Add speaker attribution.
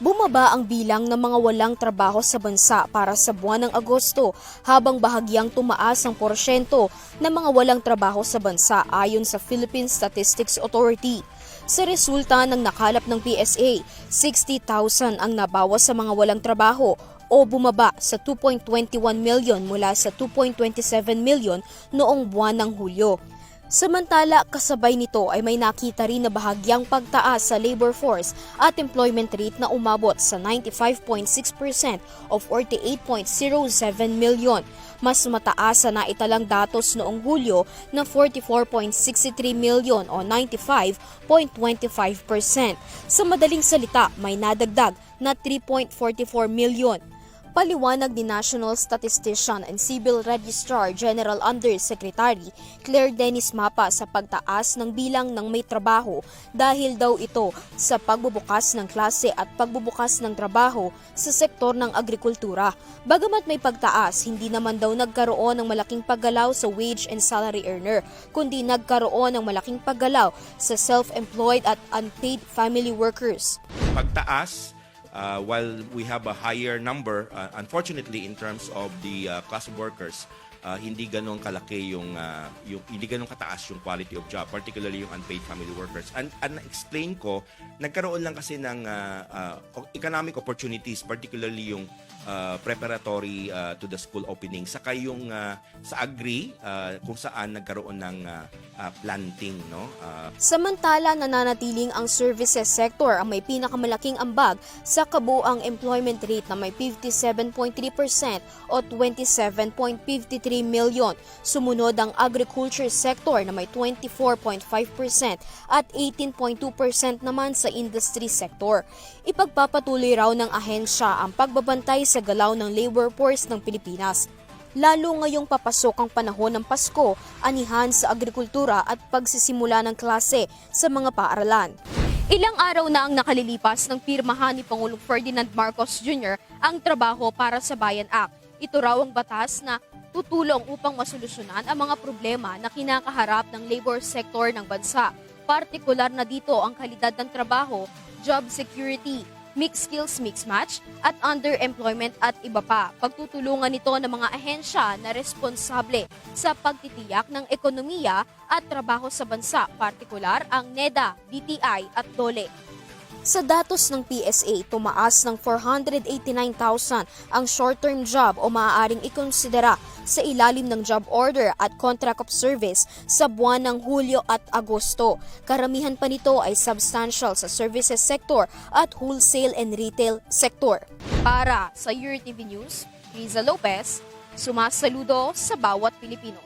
Speaker 1: Bumaba ang bilang ng mga walang trabaho sa bansa para sa buwan ng Agosto habang bahagyang tumaas ang porsyento ng mga walang trabaho sa bansa ayon sa Philippine Statistics Authority. Sa resulta ng nakalap ng PSA, 60,000 ang nabawas sa mga walang trabaho o bumaba sa 2.21 million mula sa 2.27 million noong buwan ng Hulyo. Samantala, kasabay nito ay may nakita rin na bahagyang pagtaas sa labor force at employment rate na umabot sa 95.6% o 48.07 million. Mas mataas sa naitalang datos noong Hulyo na 44.63 million o 95.25%. Sa madaling salita, may nadagdag na 3.44 million. Paliwanag ni National Statistician and Civil Registrar General Undersecretary Claire Dennis Mapa sa pagtaas ng bilang ng may trabaho dahil daw ito sa pagbubukas ng klase at pagbubukas ng trabaho sa sektor ng agrikultura. Bagamat may pagtaas, hindi naman daw nagkaroon ng malaking paggalaw sa wage and salary earner, kundi nagkaroon ng malaking paggalaw sa self-employed at unpaid family workers.
Speaker 2: Pagtaas, while we have a higher number, unfortunately, in terms of the class of workers, hindi ganun kalaki hindi ganun kataas yung quality of job, particularly yung unpaid family workers. And na-explain ko, nagkaroon lang kasi ng economic opportunities, particularly yung preparatory to the school opening. Saka yung sa agri, kung saan nagkaroon ng planting, no?
Speaker 1: Samantala, nananatiling ang services sector ang may pinakamalaking ambag sa kabuang employment rate na may 57.3% o 27.53 million. Sumunod ang agriculture sector na may 24.5% at 18.2% naman sa industry sector. Ipagpapatuloy raw ng ahensya ang pagbabantay sa galaw ng labor force ng Pilipinas. Lalo ngayong papasok ang panahon ng Pasko, anihan sa agrikultura at pagsisimula ng klase sa mga paaralan. Ilang araw na ang nakalilipas ng pirmahan ni Pangulong Ferdinand Marcos Jr. ang Trabaho para sa Bayan Act. Ito raw ang batas na tutulong upang masolusyonan ang mga problema na kinakaharap ng labor sector ng bansa. Partikular na dito ang kalidad ng trabaho, job security, mixed skills, mixed match, at underemployment at iba pa. Pagtutulungan nito ng mga ahensya na responsable sa pagtitiyak ng ekonomiya at trabaho sa bansa, partikular ang NEDA, DTI at DOLE. Sa datos ng PSA, tumaas ng 489,000 ang short-term job o maaaring ikonsidera sa ilalim ng job order at contract of service sa buwan ng Hulyo at Agosto. Karamihan pa nito ay substantial sa services sector at wholesale and retail sector. Para sa URTV News, Riza Lopez, sumasaludo sa bawat Pilipino.